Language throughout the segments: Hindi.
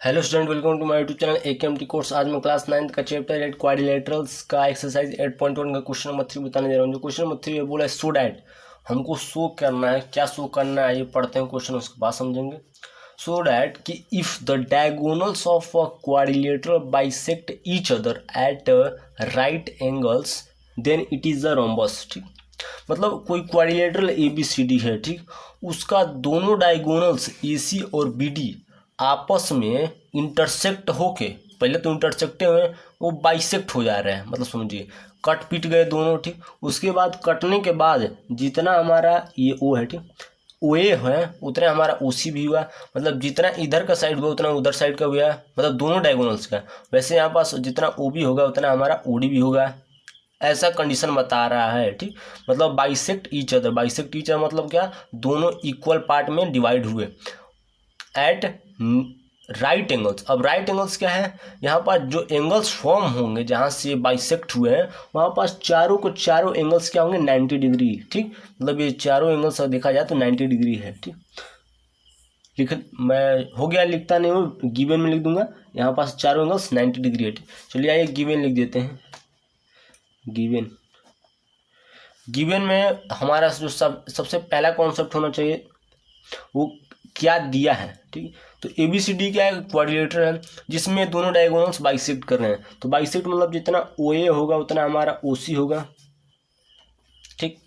Hello student, welcome to my YouTube channel AKMT course. आज मैं क्लास 9 का चैप्टर 8 क्वाड्रिलेटरल्स का एक्सरसाइज 8.1 का क्वेश्चन नंबर 3 बताने जा रहा हूँ। जो क्वेश्चन नंबर 3 है बोला है शो डैट, हमको शो करना है। क्या शो करना है ये पढ़ते हैं क्वेश्चन, उसके बाद समझेंगे। शो डैट कि if the diagonals of a quadrilateral bisect each other at right angles then it is a rhombus. ठीक, मतलब कोई क्वाड्रिलेटरल ABCD है, ठीक, उसका दोनों डायगोनल्स AC और BD आपस में इंटरसेक्ट होके, पहले तो इंटरसेक्टे हुए वो बाइसेक्ट हो जा रहे हैं, मतलब समझिए कट पीट गए दोनों। ठीक, उसके बाद कटने के बाद जितना हमारा ये O है, ठीक, OA है, उतना हमारा OC भी हुआ। मतलब जितना इधर का साइड हुआ उतना उधर साइड का हुआ, मतलब दोनों डायगोनल्स का। वैसे यहाँ पास जितना OB होगा उतना हमारा OD भी होगा, ऐसा कंडीशन बता रहा है। ठीक, मतलब bisect each other, bisect each other मतलब क्या, दोनों इक्वल पार्ट में डिवाइड हुए एट राइट एंगल्स। अब राइट एंगल्स क्या है, यहाँ पर जो एंगल्स फॉर्म होंगे जहाँ से बाइसेक्ट हुए हैं वहाँ पास चारों को चारों एंगल्स क्या होंगे, 90 डिग्री। ठीक, मतलब ये चारों एंगल्स देखा जाए तो 90 डिग्री है। ठीक, लिख मैं हो गया, लिखता नहीं हूँ, गिवन में लिख दूंगा। यहाँ पास चारों एंगल्स 90 डिग्री है। चलिए आइए गिवन लिख देते हैं। गिवन, गिवन में हमारा जो सबसे पहला कॉन्सेप्ट होना चाहिए वो क्या दिया है। ठीक, तो ABCD क्या है, क्वाड्रिलेटर है जिसमें दोनों डायगोनल्स बाइसेक्ट कर रहे हैं। तो बाइसेक्ट मतलब जितना OA होगा उतना हमारा OC होगा। ठीक,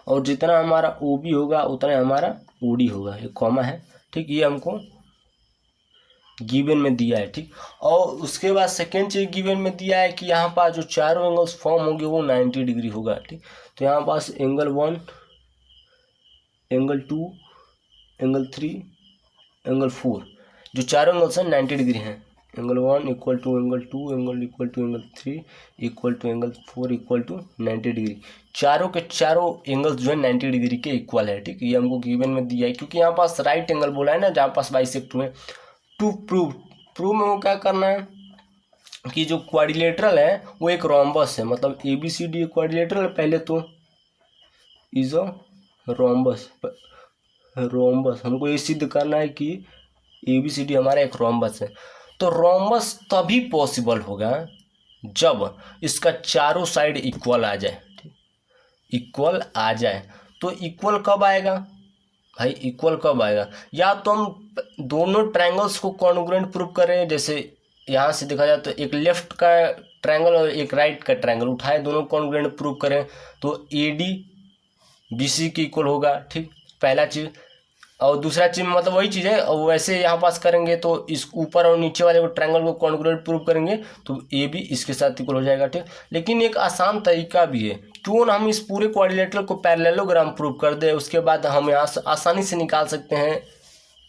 और जितना हमारा OB होगा उतना हमारा OD होगा। ये कॉमा है। ठीक, ये हमको गिवन में दिया है। ठीक, और उसके बाद सेकेंड चीज गिवन में दिया है कि यहाँ पास जो चारों एंगल्स फॉर्म होंगे वो 90 डिग्री होगा। ठीक, तो यहाँ पास एंगल 1, एंगल 2, एंगल 3, एंगल 4, जो चारों एंगल्स हैं 90 डिग्री हैं। Angle 1 equal to angle 2, angle equal to angle 3 equal to angle 4 equal to 90 degree. चारों के चारों एंगल्स जो है 90 डिग्री के इक्वल है। ठीक, ये हमको गिवन में दिया है क्योंकि यहाँ पास राइट एंगल बोला है ना जहाँ पास बाइसेक्ट हुए। टू प्रूव, प्रूव में वो क्या करना है कि जो क्वाड्रिलेटरल है वो एक रोम्बस है। मतलब ABCD क्वाड्रिलेटरल है पहले तो, इज अ रोम्बस। रोम्बस हमको ये सिद्ध करना है कि ABCD हमारा एक रोम्बस है। तो रोम्बस तभी पॉसिबल होगा जब इसका चारों साइड इक्वल आ जाए। इक्वल आ जाए तो इक्वल कब आएगा भाई, इक्वल कब आएगा, या तो हम दोनों ट्रायंगल्स को कॉन्ग्रुएंट प्रूव करें। जैसे यहाँ से देखा जाए तो एक लेफ्ट का ट्रायंगल और एक राइट का ट्रायंगल उठाए, दोनों कॉन्ग्रुएंट प्रूव करें तो AD BC के इक्वल होगा। ठीक, पहला चीज। और दूसरा चीज मतलब वही चीज़ है, और वैसे यहाँ पास करेंगे तो इस ऊपर और नीचे वाले ट्रायंगल को कॉन्ग्रुएंट प्रूव करेंगे तो AB इसके साथ इक्वल हो जाएगा। ठीक, लेकिन एक आसान तरीका भी है, क्यों ना हम इस पूरे क्वाड्रिलेटरल को पैरेललोग्राम प्रूव कर दे, उसके बाद हम यहाँ से आसानी से निकाल सकते हैं।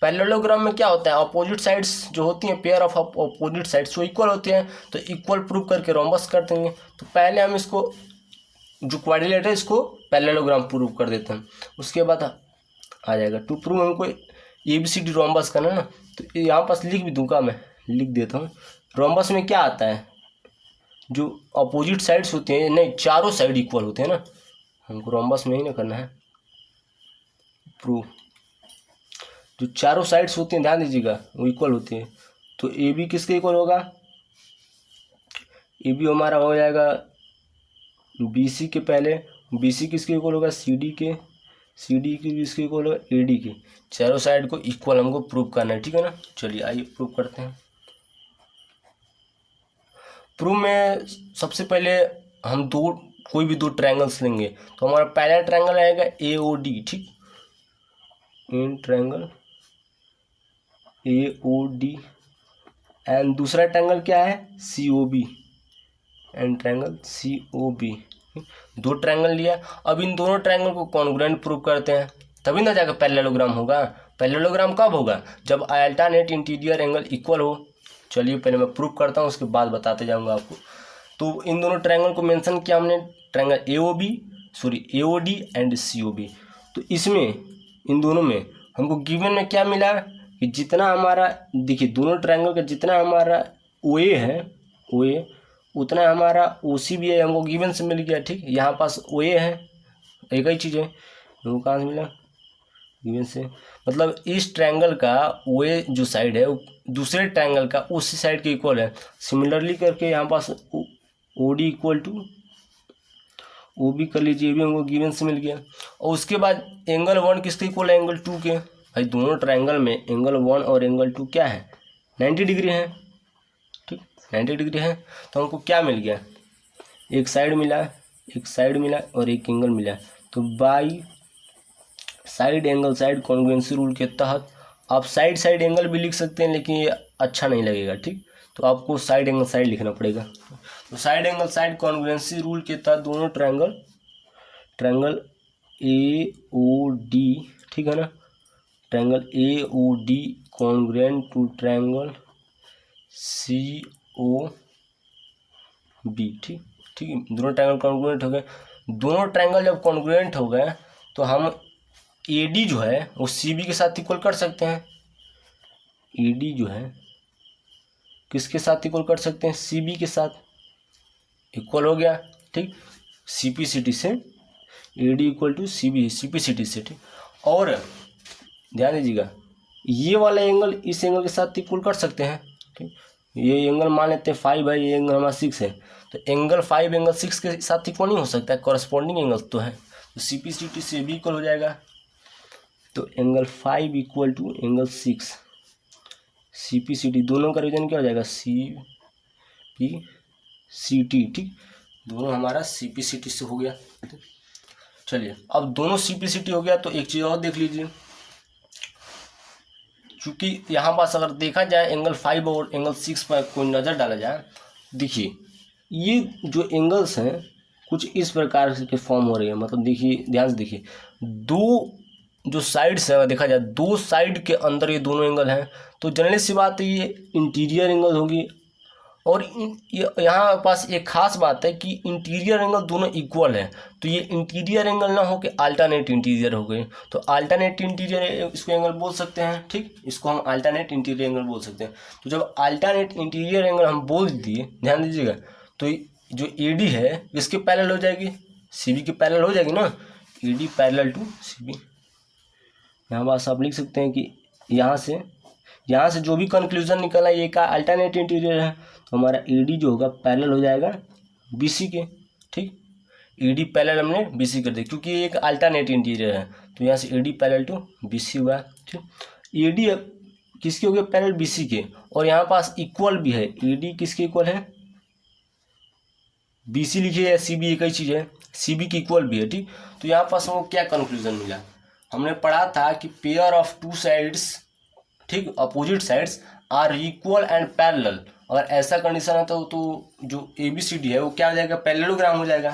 पैरेललोग्राम में क्या होता है, अपोजिट साइड्स जो होती हैं, पेयर ऑफ अपोजिट साइड्स वो इक्वल होते हैं, तो इक्वल प्रूव करके रोम्बस कर देंगे। तो पहले हम इसको जो क्वाड्रिलेटर है इसको पैरेललोग्राम प्रूव कर देते हैं, उसके बाद आ जाएगा। टू प्रूव हमको ABCD रोम्बस करना है ना, तो यहाँ पास लिख भी दूंगा, मैं लिख देता हूँ। रोम्बस में क्या आता है, जो अपोजिट साइड्स होते हैं, नहीं चारों साइड इक्वल होते हैं ना, हमको रोम्बस में ही ना करना है प्रूव। जो चारों साइड्स होती हैं ध्यान दीजिएगा वो इक्वल होती हैं, तो AB किसके इक्वल होगा, AB हमारा हो जाएगा BC के पहले, BC किसके इक्वल होगा, CD के, CD की किसके इक्वल होगा, AD की। चारों साइड को इक्वल हमको प्रूव करना है, ठीक है ना। चलिए आइए प्रूव करते हैं। प्रूव में सबसे पहले हम कोई भी दो ट्रायंगल्स लेंगे, तो हमारा पहला ट्रायंगल आएगा AOD। ठीक, इन ट्रायंगल AOD, एंड दूसरा ट्रायंगल क्या है, COB, एंड ट्रायंगल COB। दो ट्रायंगल लिया, अब इन दोनों ट्रायंगल को कॉन्ग्रुएंट प्रूव करते हैं, तभी ना जाकर पैरेललोग्राम होगा। पैरेललोग्राम कब होगा, जब अल्टरनेट इंटीरियर एंगल इक्वल हो। चलिए पहले मैं प्रूव करता हूँ, उसके बाद बताते जाऊँगा आपको। तो इन दोनों ट्रायंगल को मेंशन किया हमने, ट्रायंगल AOD एंड COB। तो इसमें इन दोनों में हमको गिवन में क्या मिला कि जितना हमारा, देखिए दोनों ट्रायंगल का जितना हमारा OA है, OA उतना हमारा OC भी है, हमको गिवन से मिल गया। ठीक, यहाँ पास OA है, एक ही चीज़ है, हमको कहाँ से मिला, गिवन से मतलब इस ट्रायंगल का वो जो साइड है वो दूसरे ट्रायंगल का उसी साइड के इक्वल है। सिमिलरली करके यहाँ पास O D equal to O B कर लीजिए, ये भी हमको गिवन से मिल गया। और उसके बाद एंगल 1 किसके इक्वल है, एंगल 2 के। भाई दोनों ट्रायंगल में एंगल 1 और एंगल 2 क्या है, 90 डिग्री है, ठीक 90 डिग्री है। तो हमको क्या मिल गया, एक साइड मिला, एक साइड मिला और एक एंगल मिला। तो by side angle side congruency rule के तहत आप साइड साइड एंगल भी लिख सकते हैं, लेकिन ये अच्छा नहीं लगेगा, ठीक। तो आपको साइड एंगल साइड लिखना पड़ेगा। तो side angle side congruency rule के तहत दोनों ट्रायंगल ए ओ डी, ठीक है ना, triangle A O D congruent to triangle C O B, ठीक ठीक, दोनों ट्रायंगल कॉन्ग्रुएंट हो गए। दोनों ट्रायंगल जब कॉन्ग्रुएंट हो गए तो हम ए डी जो है वो सी बी के साथ इक्वल कर सकते हैं। ए डी जो है किसके साथ इक्वल कर सकते हैं, सी बी के साथ, इक्वल हो गया, ठीक। सी पी सी टी से A D equal to C B, C P C T से, ठीक। और ध्यान दीजिएगा ये वाला एंगल इस एंगल के साथ इक्वल कर सकते हैं, ठीक। ये एंगल मान लेते हैं 5 है, ये एंगल हमारा 6 है। तो एंगल 5 एंगल 6 के साथ इक्वल नहीं हो सकता है, कॉरस्पॉन्डिंग एंगल तो है। तो सी पी सी टी से भी इक्वल हो जाएगा। तो angle 5 equal to angle 6, C P C T दोनों का रीजन क्या हो जाएगा, सी पी सी टी, ठीक। दोनों हमारा सी पी सी टी से हो गया। चलिए अब दोनों सी पी सी टी हो गया तो एक चीज़ और देख लीजिए, चूँकि यहाँ पास अगर देखा जाए एंगल 5 और एंगल 6 पर कोई नज़र डाला जाए, देखिए ये जो एंगल्स हैं कुछ इस प्रकार के फॉर्म हो रही है। मतलब देखिए ध्यान से देखिए, दो जो साइड्स है देखा जाए, दो साइड के अंदर ये दोनों एंगल हैं। तो जनरली सी बात है ये इंटीरियर एंगल होगी। और यहाँ पास एक खास बात है कि इंटीरियर एंगल दोनों इक्वल है। तो ये इंटीरियर एंगल ना हो कि अल्टरनेट इंटीरियर हो गए। तो अल्टरनेट इंटीरियर इसको एंगल बोल सकते हैं, ठीक। इसको हम अल्टरनेट इंटीरियर एंगल बोल सकते हैं। तो जब अल्टरनेट इंटीरियर एंगल हम बोल दिए, ध्यान दीजिएगा, तो जो ए डी है इसके पैरेलल हो जाएगी, सी बी के पैरेलल हो जाएगी ना, A D parallel to C B. यहाँ पास आप लिख सकते हैं कि यहाँ से जो भी कंक्लूजन निकला ये का अल्टरनेट इंटीरियर है। तो हमारा ए डी जो होगा पैरेलल हो जाएगा बी सी के, ठीक। ए डी पैरेलल हमने बी सी कर दिया क्योंकि ये एक अल्टरनेट इंटीरियर है। तो यहाँ से A D parallel to B C हुआ, ठीक। ए डी किसके हो गया, पैरेलल बी सी के। और यहाँ पास इक्वल भी है, ए डी किसके इक्वल है, बी सी लिखिए या सी बी एक ही चीज़ है, सी बी की इक्वल भी है, ठीक। तो यहाँ पास हमको क्या कंक्लूजन मिला, हमने पढ़ा था कि पेयर ऑफ टू साइड्स, ठीक, opposite sides are equal and parallel. अगर ऐसा कंडीशन है तो जो ए बी सी डी है वो क्या हो जाएगा, पैरेललोग्राम हो जाएगा।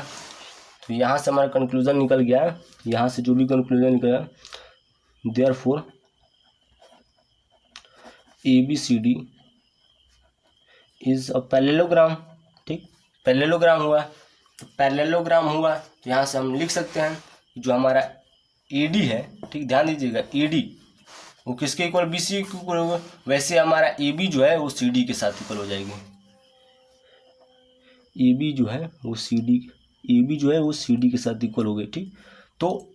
तो यहाँ से हमारा कंक्लूजन निकल गया, यहाँ से जो भी कंक्लूजन निकला, therefore A B C D is a parallelogram, ठीक। पैरेललोग्राम हुआ, तो पैरेललोग्राम हुआ तो यहाँ से हम लिख सकते हैं जो हमारा ए डी है, ठीक, ध्यान दीजिएगा ए डी वो किसके इक्वल, बी सी के इक्वल होगा। वैसे हमारा ए बी जो है वो सी डी के साथ इक्वल हो जाएगी। ए बी जो है वो सी डी, ए बी जो है वो सी डी के साथ इक्वल हो गई, ठीक। तो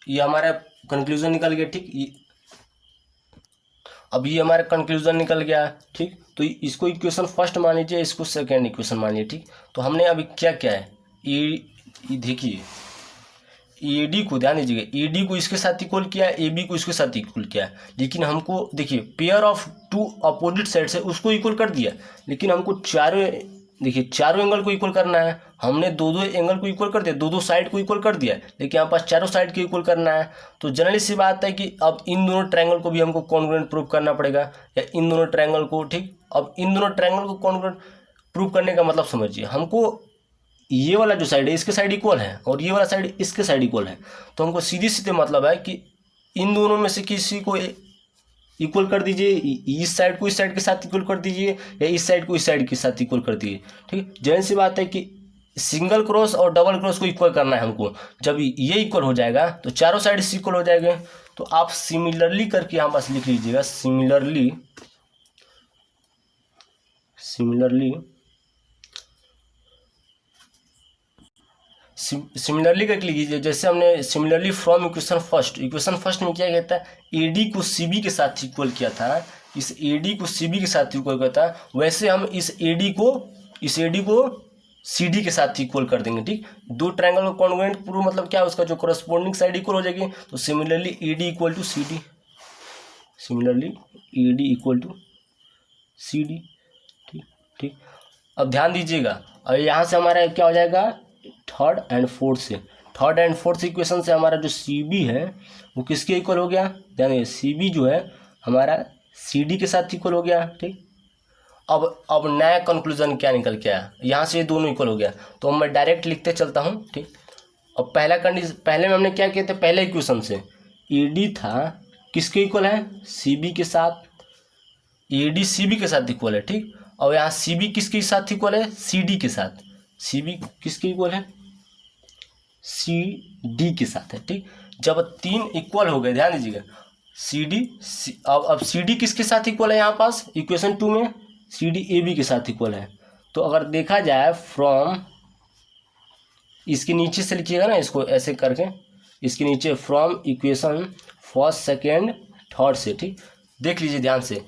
ये हमारा कंक्लूजन निकल गया, ठीक। अब ये हमारा कंक्लूजन निकल गया, ठीक। तो इसको इक्वेशन फर्स्ट मान लीजिए, इसको सेकेंड इक्वेशन मान लीजिए, ठीक। तो हमने अभी क्या क्या है, ए देखिए ए डी को ध्यान दीजिएगा, ए डी को इसके साथ इक्वल किया, ए बी को इसके साथ इक्वल किया। लेकिन हमको देखिए pair of two opposite sides है उसको इक्वल कर दिया, लेकिन हमको चारों एंगल को इक्वल करना है। हमने दो एंगल को इक्वल कर दिया, दो साइड को इक्वल कर दिया, लेकिन यहाँ पास चारों साइड को इक्वल करना है। तो जनरली सी बात है कि अब इन दोनों ट्रायंगल को भी हमको कॉन्ग्रुएंट प्रूव करना पड़ेगा, या इन दोनों ट्रायंगल को, ठीक। अब इन दोनों ट्रायंगल को कॉन्ग्रुएंट प्रूव करने का मतलब समझिए, हमको ये वाला जो साइड है इसके साइड इक्वल है और ये वाला साइड इसके साइड इक्वल है। तो हमको सीधे सीधे मतलब है कि इन दोनों में से किसी को इक्वल कर दीजिए, इस साइड को इस साइड के साथ इक्वल कर दीजिए, या इस साइड को इस साइड के साथ इक्वल कर दीजिए, ठीक। जैन सी बात है कि सिंगल क्रॉस और डबल क्रॉस को इक्वल करना है हमको। जब ये इक्वल हो जाएगा तो चारों साइड से इक्वल हो जाएंगे। तो आप सिमिलरली करके यहाँ पास लिख लीजिएगा, सिमिलरली करके लिखिए, जैसे हमने सिमिलरली फ्रॉम इक्वेशन फर्स्ट में क्या कहता है, एडी को सीबी के साथ इक्वल किया था, इस एडी को सीबी के साथ इक्वल करता है, वैसे हम इस एडी को सीडी के साथ इक्वल कर देंगे। ठीक, दो ट्रायंगल का कॉन्ग्रुएंट प्रूव मतलब क्या है, उसका जो करस्पॉन्डिंग साइड इक्वल हो जाएगी। तो similarly AD equal to C D, ठीक ठीक। अब ध्यान दीजिएगा, और यहाँ से हमारा क्या हो जाएगा, थर्ड एंड फोर्थ इक्वेशन से हमारा जो सी बी है वो किसके इक्वल हो गया, ध्यान दीजिए, सी बी जो है हमारा सी डी के साथ इक्वल हो गया। ठीक, अब नया कंक्लूजन क्या निकल के आया, यहाँ से ये दोनों इक्वल हो गया, तो मैं डायरेक्ट लिखते चलता हूँ। ठीक, अब पहला कंडीशन, पहले में हमने क्या किया था, पहले इक्वेशन से एडी था किसके इक्वल है, सीबी के साथ, एडी सीबी के साथ इक्वल है। ठीक, और यहाँ सीबी किसके साथ इक्वल है, सीडी के साथ, सीबी किसके इक्वल है, सीडी के साथ है। ठीक, जब तीन इक्वल हो गए, ध्यान दीजिएगा, सीडी अब सीडी किसके साथ इक्वल है, यहाँ पास इक्वेशन 2 में सी डी ए बी के साथ इक्वल है। तो अगर देखा जाए फ्रॉम, इसके नीचे से लिखिएगा ना इसको ऐसे करके, इसके नीचे from equation first second third से। ठीक, देख लीजिए ध्यान से,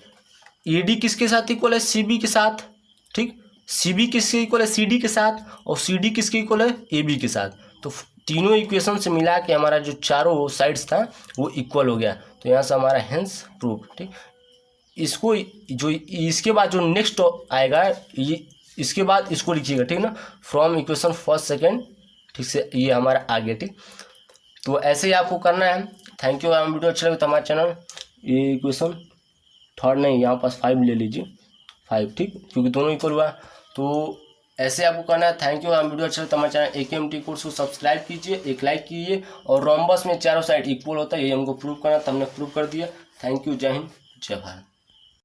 ए डी किसके साथ इक्वल है, सी बी के साथ। ठीक, सी बी किसके इक्वल है, सी डी के साथ, और सी डी किसके इक्वल है, ए बी के साथ। तो तीनों इक्वेशन से मिला के हमारा जो चारों साइड्स था वो इक्वल हो गया। तो यहाँ से हमारा हेंस प्रूफ। ठीक, इसको जो इसके बाद जो नेक्स्ट आएगा, ये इसके बाद इसको लिखिएगा। ठीक ना, फ्रॉम इक्वेशन फर्स्ट सेकेंड, ठीक से ये हमारा आ गया। ठीक, तो ऐसे ही आपको करना है। Thank you. अगर वीडियो अच्छा लगे तो हमारा चैनल, ये इक्वेशन थर्ड नहीं, यहाँ पास 5 ले लीजिए, 5। ठीक, क्योंकि दोनों इक्वल हुआ, तो ऐसे आपको करना है। Thank you. अगर वीडियो अच्छा लगे तो हमारे चैनल AKMT कोर्स को सब्सक्राइब कीजिए, एक लाइक कीजिए, और रोम्बस में चारों साइड इक्वल होता है, ये हमको प्रूव करना था, हमने प्रूव कर दिया। Thank you. जय हिंद, जय भारत।